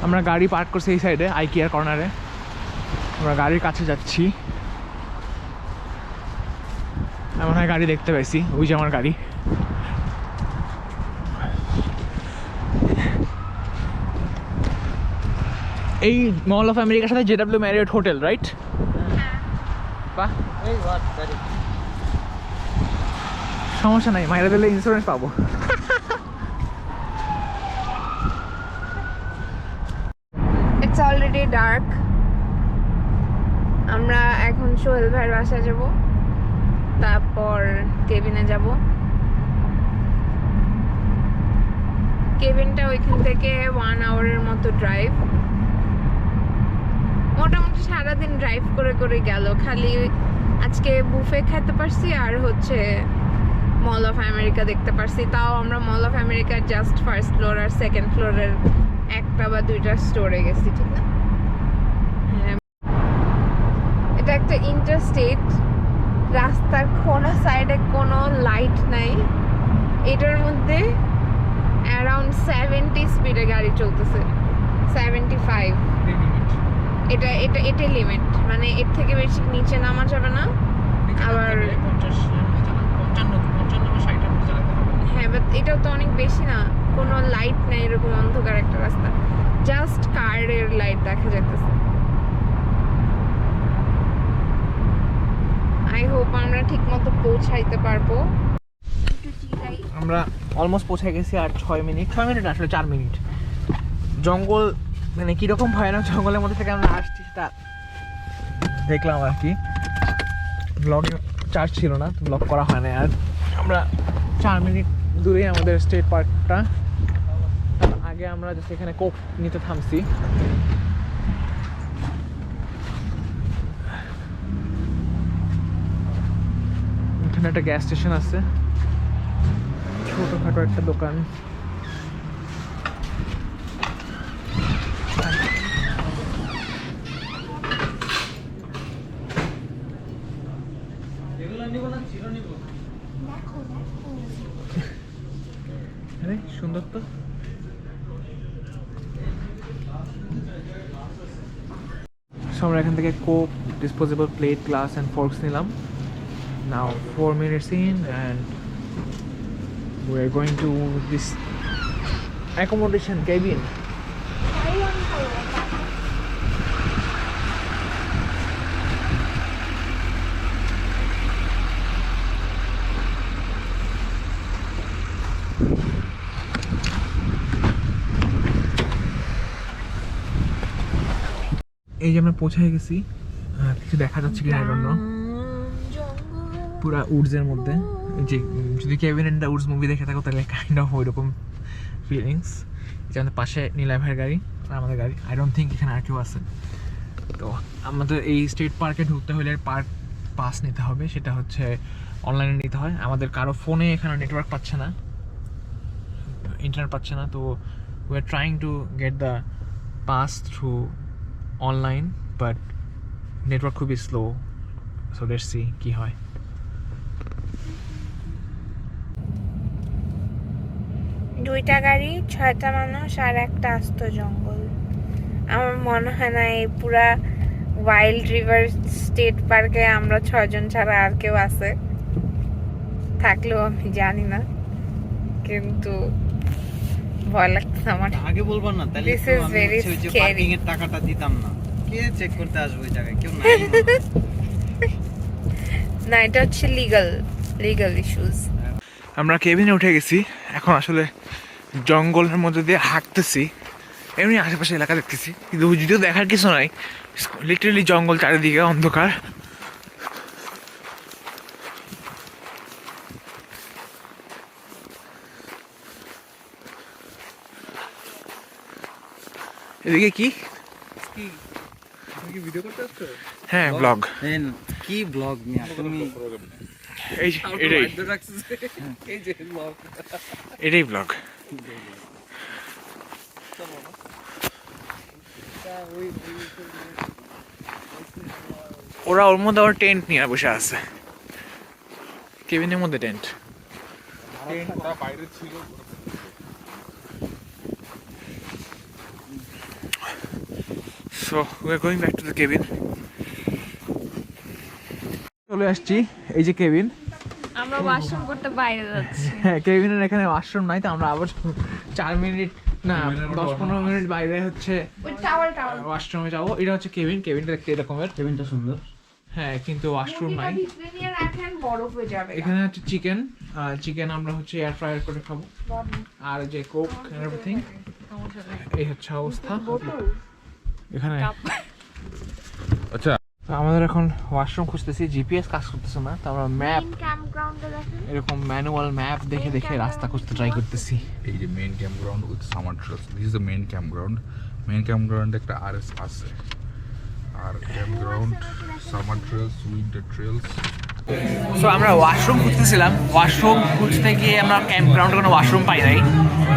আমরা গাড়ি পার্ক করছি এই সাইডে আইকিয়ার কর্নারে। আমরা গাড়ির কাছে যাচ্ছি। এমন হয় গাড়ি দেখতে পাইছি, ওই যে আমার গাড়ি। এই মল অফ আমেরিকার সাথে জেডব্লিউ ম্যারিয়ট হোটেল, রাইট? বাহ, সমস্যা নাই, মাইরা দিলে ইন্স্যুরেন্স পাবো। It's already dark. আমরা এখন সোহেল ভাইয়ের বাসায় যাব, তারপর কেবিনে যাব। কেবিনটা ওইখান থেকে 1 আওয়ারের মতো ড্রাইভ। মোটামুটি সারাদিন ড্রাইভ করে করে গেল। খালি আজকে বুফে খেতে পারছি আর হচ্ছে মল অফ আমেরিকা দেখতে পারছি। তাও আমরা মল অফ আমেরিকার জাস্ট ফার্স্ট ফ্লোর আর সেকেন্ড ফ্লোরের একটা বা দুইটা স্টোরে গেছি, ঠিক না? হ্যাঁ, এটা একটা ইন্টারস্টেট। রাস্তার কোনো সাইডে কোনো লাইট নাই। এটার মধ্যে অ্যারাউন্ড 70 স্পিডে গাড়ি চলতেছে, 75। এটা লিমিট, মানে এর থেকে বেশি নিচে নামা যাবে না। আবার হ্যাঁ, বাট এটাও তো অনেক বেশি না। কোনো লাইট নেই, এরকম অন্ধকার একটা রাস্তা, জাস্ট কারের লাইট দেখা যাইতেছে। আই হোপ আমরা ঠিক মতো পৌঁছাইতে পারবো। আমরা অলমোস্ট পৌঁছে গেছি আর 6 মিনিট, 6 মিনিট আসলে 4 মিনিট। জঙ্গল মানে কীরকম ভয়ানক জঙ্গলের মধ্যে থেকে আমরা আসছি সেটা দেখলাম আর কি। ব্লগে চার্জ ছিল না, ব্লগ করা হয় না। আর আমরা 4 মিনিট দূরে আমাদের স্টেট পার্কটা। আগে আমরা সেখানে কোক নিতে থামছি। এখানে একটা গ্যাস স্টেশন আছে, ছোটখাটো একটা দোকান। আরে সুন্দর তো। আমরা এখান থেকে Coke, disposable plate, glass and forks নিলাম। Now 4 minutes in and we are going to this accommodation cabin. এই যে আমরা পৌঁছে গেছি। কিছু দেখা যাচ্ছে কি আই ডোন্ট নো। পুরা উডসের মধ্যে, যে যদি Kevin and the Woods movie দেখে থাকো তাহলে কাইন্ড অফ ওইরকম ফিলিংস। যে আমাদের পাশে নীলা ভাইয়ের গাড়ি আর আমাদের গাড়ি। আই ডোন্ট থিঙ্ক এখানে আর কেউ আছে। তো আমাদের এই স্টেট পার্কে ঢুকতে হলে পার্ক পাস নিতে হবে, সেটা হচ্ছে অনলাইনে নিতে হয়। আমাদের কারো ফোনে এখানে নেটওয়ার্ক পাচ্ছে না, ইন্টারনেট পাচ্ছে না। তো we are trying to get the pass through online, but network খুবই স্লো। সো লেটস সি কি হয়। দুইটা গাড়ি, 6টা মানুষ আর একটা আস্ত জঙ্গল। আমার মনে হয় না এই পুরা ওয়াইল্ড রিভার স্টেট পার্কে আমরা 6 জন ছাড়া আর কেউ আছে। থাকলেও আমি জানি না, কিন্তু ভয় লাগছে আমার। আগে বলবো না তাহলে This is very scary. Parking এর টাকাটা দিতাম না। কে চেক করতে আসবে ওই জায়গায়? কেউ নাই। না, এটা হচ্ছে লিগ্যাল ইস্যুস। আমরা কেবিনে উঠে গেছি। এখন আসলে জঙ্গলের মধ্যে দিয়ে হাঁটতেছি, এমনি আশেপাশে এলাকা দেখতেছি, কিন্তু যদিও দেখার কিছু নাই। লিটারেলি জঙ্গল, চারিদিকে অন্ধকার। এদিকে কি ভিডিও করতে আসছো? হ্যাঁ, ব্লগ। কি ব্লগ নিয়ে তুমি? এই যে এটাই এই যে ব্লগ, এটাই ব্লগ। ওরা ওর মধ্যে আবার টেন্ট নিয়ে বসে আছে, কেবিনের মধ্যে tent. So we are going back to the cabin. চলে আসছি, এই যে কেবিন। আমরা ওয়াশরুম করতে বাইরে যাচ্ছি। হ্যাঁ, কেবিনের এখানে ওয়াশরুম নাই, তো আমরা আবার 4 মিনিট না 10-15 মিনিট বাইরে হচ্ছে ওয়াশরুমে যাবো। এটা হচ্ছে কেবিন, কেবিনটা দেখতে এরকমের। কেবিনটা সুন্দর। হ্যাঁ, কিন্তু ওয়াশরুম নাই। এখানে হচ্ছে চিকেন আমরা হচ্ছে এয়ার ফ্রায়ার করে খাবো, আর যে কোক এভরিথিং। এই হচ্ছে অবস্থা এখানে। আচ্ছা, আমাদের এখন ওয়াশরুম খুঁজতেছি, জিপিএস কাজ করতেছে না, তো আমরা ম্যাপ, এরকম ম্যানুয়াল ম্যাপ দেখে দেখে রাস্তা খুঁজতে ট্রাই করতেছি। এই যে main campground with summer trails, this is the main campground. Main ক্যাম্পগ্রাউন্ডে একটা আরএস আছে, আর campground, summer trails, winter trails. So আমরা ওয়াশরুম খুঁজতেছিলাম, ওয়াশরুম খুঁজতে গিয়ে আমরা ক্যাম্পগ্রাউন্ডে কোনো ওয়াশরুম পাই নাই।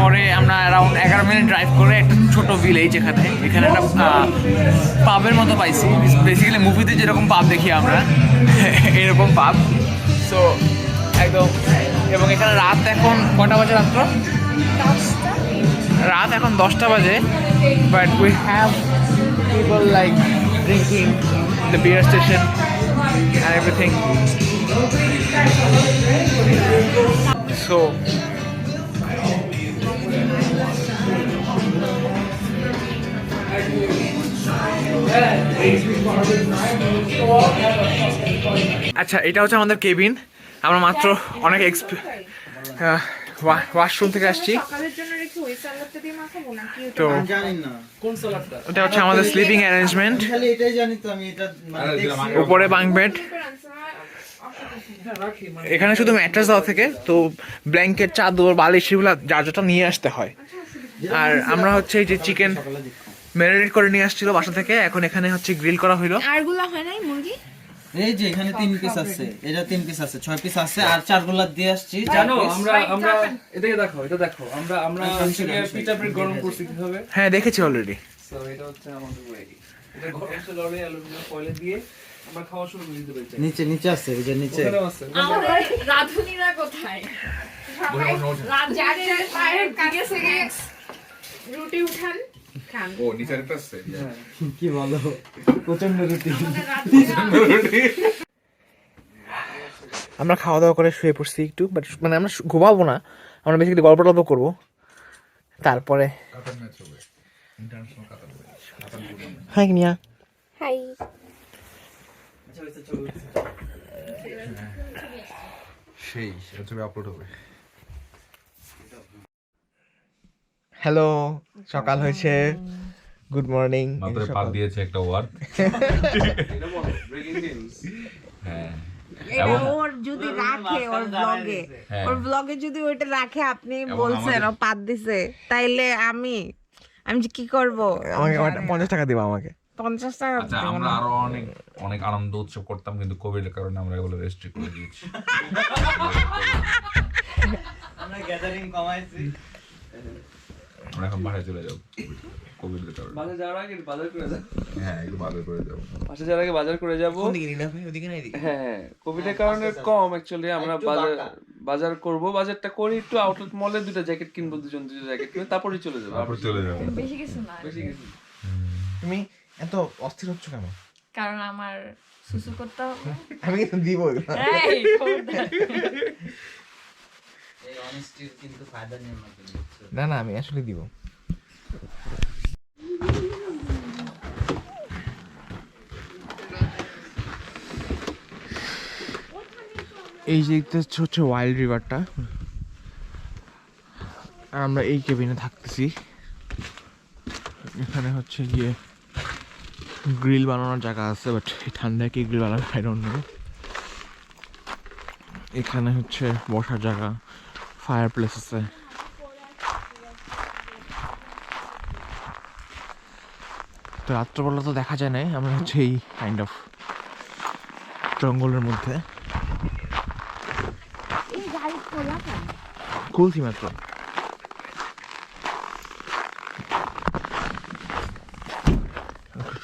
পরে আমরা অ্যারাউন্ড 11 মিনিট ড্রাইভ করে একটা ছোট ভিলেজ, এখানে একটা পাবের মতো পাইছি। বেসিক্যালি মুভিতে যেরকম পাব দেখি আমরা, এরকম পাব। সো একদম, এবং এখানে রাত এখন কটা বাজে? রাত এখন 10টা বাজে, but we have people like drinking the bear station and everything. So আচ্ছা, এটা হচ্ছে আমাদের কেবিন। আমরা মাত্র অনেক ওয়াশরুম থেকে আসছি, তো এটা হচ্ছে আমাদের স্লিপিং অ্যারেঞ্জমেন্ট। উপরে বাঙ্ক বেড, এখানে শুধু ম্যাট্রেস দেওয়া থেকে, তো ব্ল্যাঙ্কেট, চাদর, বালিশ এগুলো যার যেটা নিয়ে আসতে হয়। আর আমরা হচ্ছে এই যে চিকেন ম্যারিনেট করে নিয়ে আসছিল বাসা থেকে, এখন এখানে হচ্ছে গ্রিল করা হলো। আরগুলা হয় নাই মুরগি? এই যে এখানে 3 পিস আছে, এটা 3 পিস আছে, 6 পিস আছে, আর 4 গোলা দিয়ে আসছি। জানো আমরা এদিকে দেখো, এটা দেখো, আমরা পিঠা গরম করছি কিভাবে? হ্যাঁ, দেখেছি অলরেডি। সো এটা হচ্ছে আমাদের ওয়ে, এটা গরম তেলে অ্যালুমিনিয়াম ফয়েলে দিয়ে আমরা খাওয়া শুরু করে দিতে পারি। নিচে আছে, এই যে নিচে আছে। আমাদের রাধুনিরা কোথায়? রাত জাগের পায়ের কাছে থেকে রুটি উঠান খান। ও নিচে একটা আছে, কি বলো, প্রচন্ড রুটি। আমরা খাওয়া দাওয়া করে শুয়ে পড়ছি একটু, বাট মানে আমরা ঘুমাবো না, আমরা বেসিক্যালি গল্প টল্প করবো, তারপরে। হাই কিমিয়া। হাই। সেই ছবি আপলোড হবে। হ্যালো, সকাল হয়েছে, গুড মর্নিং। মাত্র পাক দিয়েছে একটা ওয়ার্ড। হ্যাঁ, এটা ওর যদি রাখে ওর ব্লগে যদি ওইটা রাখে, আপনি বলছেন ও পাত দিছে, তাইলে আমি যে কি করব? আমাকে 50 টাকা দিবা আমাকে। 50 টাকা আচ্ছা, আমরা আরো অনেক আনন্দ উৎসব করতাম, কিন্তু কোভিড এর কারণে আমরা এগুলো রেস্ট্রিক্ট করে দিয়েছি। আমরা গ্যাদারিং কমাইছি, আমরা এখন বাসায় চলে যাব কোভিড এর কারণে। বাজার যাওয়ার আগে বাজার করে যাব। হ্যাঁ, একটু বাজার করে যাব। বাজার যাওয়ার আগে বাজার করে যাব। ওদিকে নিনা ভাই, ওদিকে নাই দিকে। হ্যাঁ, কোভিডের কারণে কম অ্যাকচুয়ালি আমরা বাজার করব। বাজারটা করি একটু, আউটলেট মলে 2টা জ্যাকেট কিনবো, দুজন জ্যাকেট কিনে তারপরেই চলে যাবো। তারপর চলে যাব। বেশি কিছু না। তুমি এত অস্থির হচ্ছ কেন? কারণ আমার সুসু করতে হবে। আমি কিন্তু দিব। এই খবরদার। এই অনেস্টির কিন্তু ফায়দা নিয়ে না। না না, আমি আসলে দিব। এই যে হচ্ছে ওয়াইল্ড রিভারটা, আর আমরা এই কেবিনে থাকতেছি। এখানে হচ্ছে গিয়ে গ্রিল বানানোর জায়গা আছে, বাট এই ঠান্ডায় কি গ্রিল বানাবে আই ডোন্ট নো। এখানে হচ্ছে বসার জায়গা, ফায়ার প্লেস আছে। তো রাত্রবেলা তো দেখা যায় না, আমরা হচ্ছে এই কাইন্ড অফ জঙ্গলের মধ্যে। খুলছি মাত্র।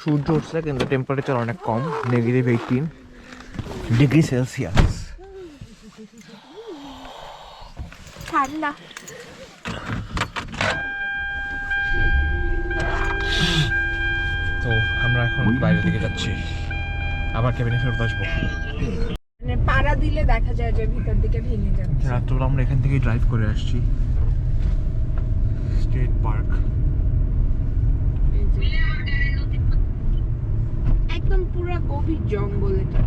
সূর্য উঠছে, কিন্তু টেম্পারেচার অনেক কম, -18 ডিগ্রি সেলসিয়াস। ঠান্ডা। তো আমরা এখন বাইরের দিকে যাচ্ছি, আবার কেবিনে ফেরত আসবো। মানে পাড়া দিলে দেখা যায় যে ভিতর দিকে ভেঙে যাবে। রাত্রবেলা আমরা এখান থেকেই ড্রাইভ করে আসছি স্টেট পার্ক। একদম পুরো গভীর জঙ্গল এটা।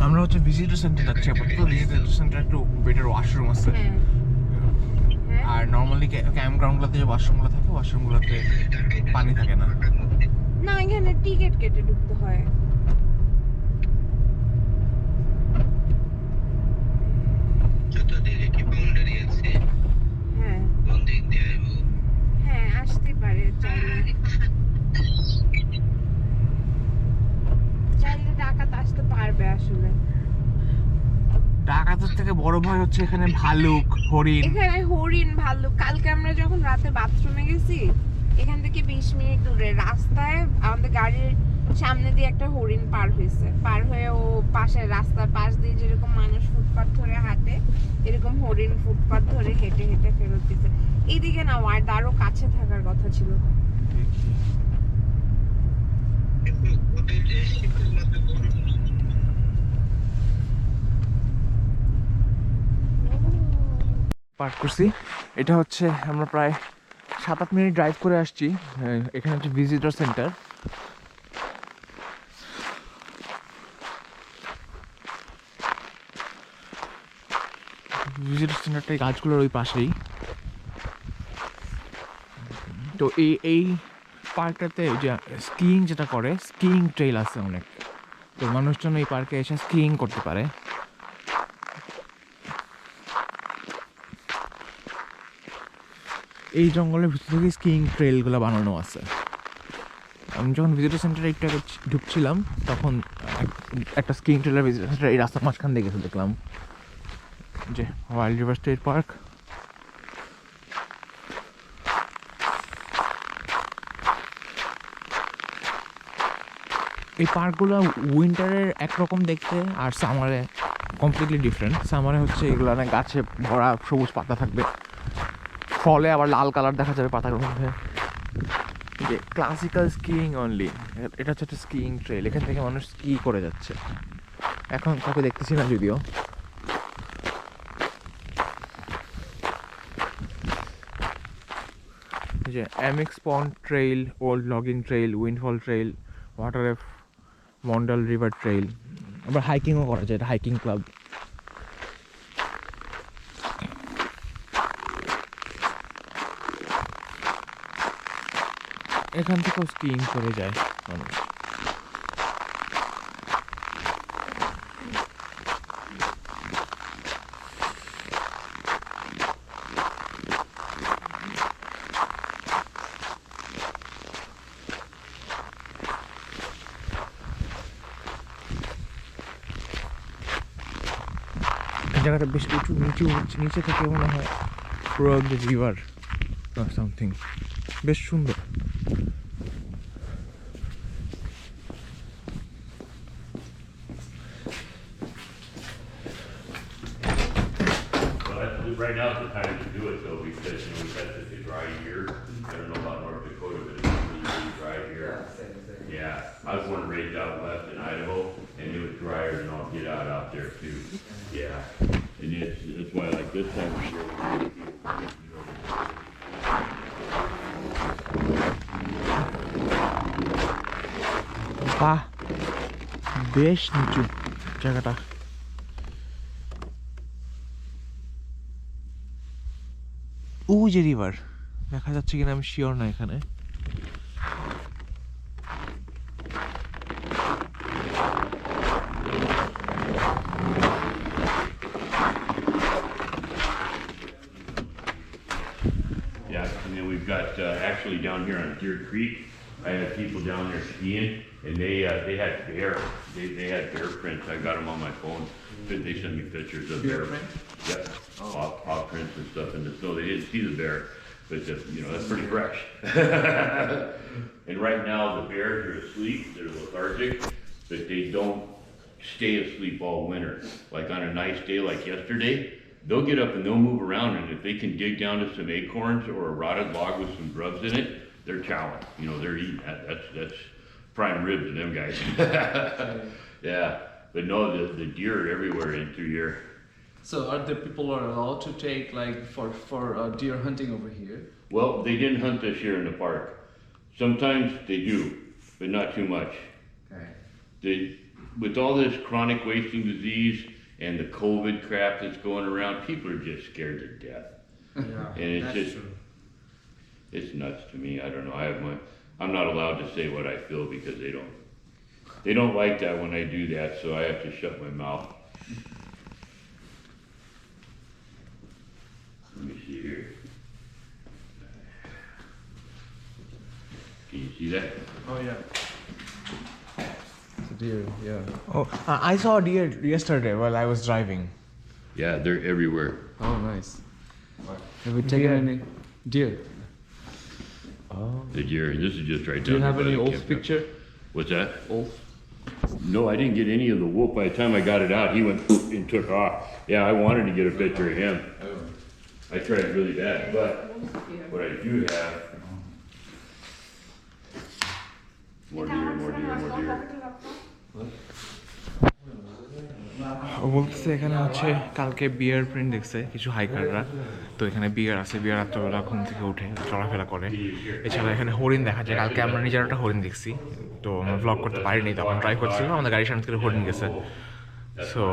আমরা হচ্ছে ভিজিটর সেন্টার যাচ্ছি আপাতত। ভিজিটর সেন্টার একটু বেটার ওয়াশরুম আছে, হ্যাঁ আর নর্মালি ক্যাম্প গ্রাউন্ডগুলোতে যে ওয়াশরুমগুলো থাকে ওয়াশরুমগুলোতে পানি থাকে না। না, এখানে টিকিট কেটে ঢুকতে হয়। হ্যাঁ হ্যাঁ, আসতে পারে চাইলে। চাইলে ডাকাত আসতে পারবে আসলে। ডাকাতের থেকে বড় ভয় হচ্ছে এখানে ভালুক, হরিণ। এখানে হরিণ, ভাল্লুক। কালকে আমরা যখন রাতে বাথরুমে গেছি, এখান থেকে 20 মিনিট দূরে রাস্তায় আমাদের গাড়ির সামনে দিয়ে একটা হরিণ পার হয়েছে। পার হয়ে ও পাশের রাস্তার পাশ দিয়ে যেরকম মানুষ ফুটপাত ধরে হাঁটে, এরকম হরিণ ফুটপাত ধরে হেঁটে হেঁটে ফেরত দিছে। এইদিকে না, ওয়ার্ড আরো কাছে থাকার কথা ছিল। পার্ক করছি। এটা হচ্ছে আমরা প্রায় 7-8 মিনিট ড্রাইভ করে আসছি। এখানে হচ্ছে ভিজিটর সেন্টার। ভিজিটর সেন্টারটা এই গাছগুলোর ওই পাশেই। তো এই পার্কটাতে যে স্কিইং যেটা করে, স্কিইং ট্রেইল আছে অনেক। তো মানুষজন এই পার্কে এসে স্কিইং করতে পারে। এই জঙ্গলের ভিতর থেকে স্কিইং ট্রেলগুলো বানানো আছে। আমি যখন ভিজিটর সেন্টারে একটু আগে ঢুকছিলাম তখন একটা স্কিইং ট্রেলার ভিজিটর সেন্টার এই রাস্তার মাঝখান দিয়ে গেছে, দেখলাম যে ওয়াইল্ড রিভার স্টেট পার্ক। এই পার্কগুলো উইন্টারের একরকম দেখতে আর সামারে কমপ্লিটলি ডিফারেন্ট। সামারে হচ্ছে এগুলো অনেক গাছে ভরা সবুজ পাতা থাকবে, ফলে আবার লাল কালার দেখা যাবে পাতার মধ্যে। যে ক্লাসিক্যাল স্কিইং অনলি। এটা হচ্ছে একটা স্কিইং ট্রেল, এখান থেকে মানুষ স্কি করে যাচ্ছে। এখন কাউকে দেখতেছি না যদিও। যে MX pond trail, old logging trail, windfall trail, water F মন্ডাল রিভার ট্রেইল। আবার হাইকিংও করা যায়, এটা হাইকিং ক্লাব। এখান থেকেও স্কিইং করে যায় মানুষ। জায়গাটা বেশ উঁচু, নিচে থেকে মনে হয় Wordh রিভার সামথিং, বেশ সুন্দর। Right now is the time to do it though, because we've had such a dry year. I don't know about North Dakota, but it's really dry here. Yeah, I was born and raised out west in Idaho, and it was drier than I'll get out there too. Yeah, and it's why I like this time of year. বাহ, বেশ নিচু জায়গাটা। ওই যে river দেখা যাচ্ছে কিনা আমি শিওর না এখানে। Yeah, and then we've got actually down here on Deer Creek, I had people down there skiing, and they had bear. They had bear prints. I got them on my phone. They sent me pictures of bear prints. Yep, paw prints and stuff in the snow. They didn't see the bear, but that's pretty fresh. And right now the bears are asleep. They're lethargic, but they don't stay asleep all winter. Like on a nice day like yesterday, they'll get up and they'll move around, and if they can dig down to some acorns or a rotted log with some grubs in it, they're chowing. You know, they're eating that. That's prime rib to them guys. Yeah, but no, the deer are everywhere in through here. So are the people are allowed to take like for deer hunting over here? Well, they didn't hunt this year in the park. Sometimes they do, but not too much. Okay. With all this chronic wasting disease and the COVID crap that's going around, people are just scared to death. Yeah, And it's just, it's nuts to me. I don't know. I'm not allowed to say what I feel because they don't like that when I do that, so I have to shut my mouth. Let me see here. Can you see that? Oh yeah. It's a deer, yeah. Oh, I saw a deer yesterday while I was driving. Yeah, they're everywhere. Oh nice. Have we taken any deer? The deer. This is just right Do you down have there by any the wolf campground. picture? What's that? Wolf? No, I didn't get any of the wolf. By the time I got it out, he went and took off. Yeah, I wanted to get a picture of him. I tried really bad, but what I do have, more deer. ও বলতেছে এখানে হচ্ছে কালকে বিয়ার print দেখছে কিছু হাইকাররা, তো এখানে বিয়ার আছে, বিয়ার রাত্রবেলা ঘুম থেকে উঠে চলাফেরা করে। এছাড়া এখানে হরিণ দেখা যায়, কালকে আমরা নিজের একটা হরিণ দেখছি, তো আমরা ব্লগ করতে পারিনি, তখন ট্রাই করছিলাম, আমাদের গাড়ির সামনে থেকে হরিণ গেছে। সো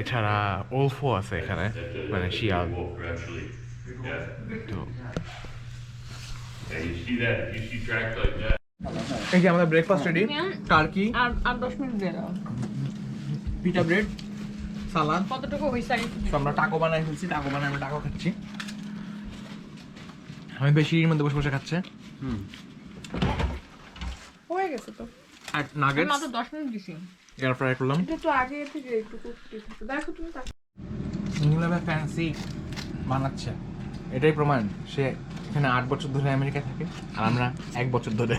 এছাড়া ওলফও আছে এখানে, মানে শিয়াল। তো Yeah, you see that? You see tracks like that? এই যে আমাদের ব্রেকফাস্ট রেডি, টার্কি, আর 10 মিনিট দিয়ে দাও। পিটা ব্রেড, সালাদ। কতটুকু হইছে আগে? তো আমরা টাকো বানাই ফেলছি, টাকো বানাই আমরা টাকো খাচ্ছি। আমি বেশি এর মধ্যে বসে বসে খাচ্ছে। হয়ে গেছে তো। আর নাগেটস মাত্র 10 মিনিট দিছি। এয়ার ফ্রাই করলাম। এটা তো আগে থেকে একটু কুকটি থাকে। দেখো তুমি তা। নিলামে ফ্যান্সি বানাচ্ছে, এটাই প্রমাণ সে এখানে 8 বছর ধরে আমেরিকায় থাকে আর আমরা 1 বছর ধরে।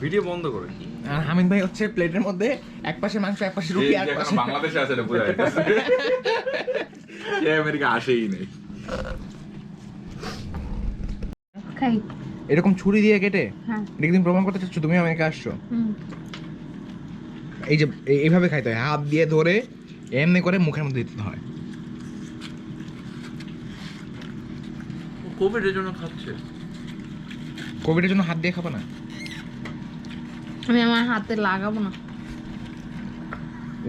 ভিডিও বন্ধ করে আর হামিদ ভাই হচ্ছে প্লেটের মধ্যে এক পাশে মাংস, এক পাশে রুটি, আর পাশে বাংলাদেশে আছে এটা বোঝা যাচ্ছে। এই আমেরিকা আসেই নেই। খাই। এরকম ছুরি দিয়ে কেটে হ্যাঁ। একদিন প্রমাণ করতে চাচ্ছ তুমি আমেরিকা আসছো। এই যে এইভাবে খাইতে হয়, হাত দিয়ে ধরে এমনি করে মুখের মধ্যে দিতে হয়। কোভিডের জন্য খাচ্ছে। কোভিডের জন্য হাত দিয়ে খাবো না? আমি আমার হাতে লাগাবো না।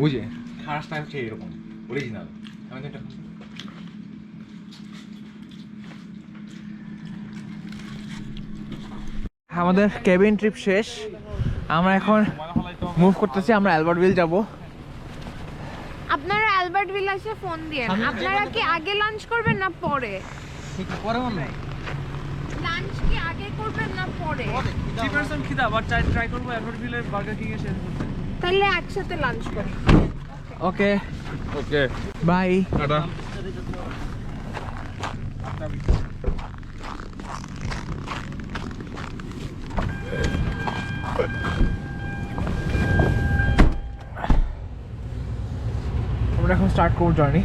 ওই যে খারাপটা হচ্ছে এরকম অরিজিনাল। আমি তো এটা আমাদের কেবিন ট্রিপ শেষ, আমরা এখন মুভ করতেছি, আমরা অ্যালবার্টভিল যাব। আপনারা অ্যালবার্টভিল এসে ফোন দিয়েন। আপনারা কি আগে লাঞ্চ করবেন না পরে? পরে মনে লাঞ্চ কি আগে করবেন না পরে? 3% খিদা, বাট ট্রাই করব অ্যালবার্টভিলের বার্গার কিং এ শেষ করতে। তাহলে একসাথে লাঞ্চ করি। ওকে ওকে বাই। টাটা। আমরা এখন স্টার্ট করব জার্নি।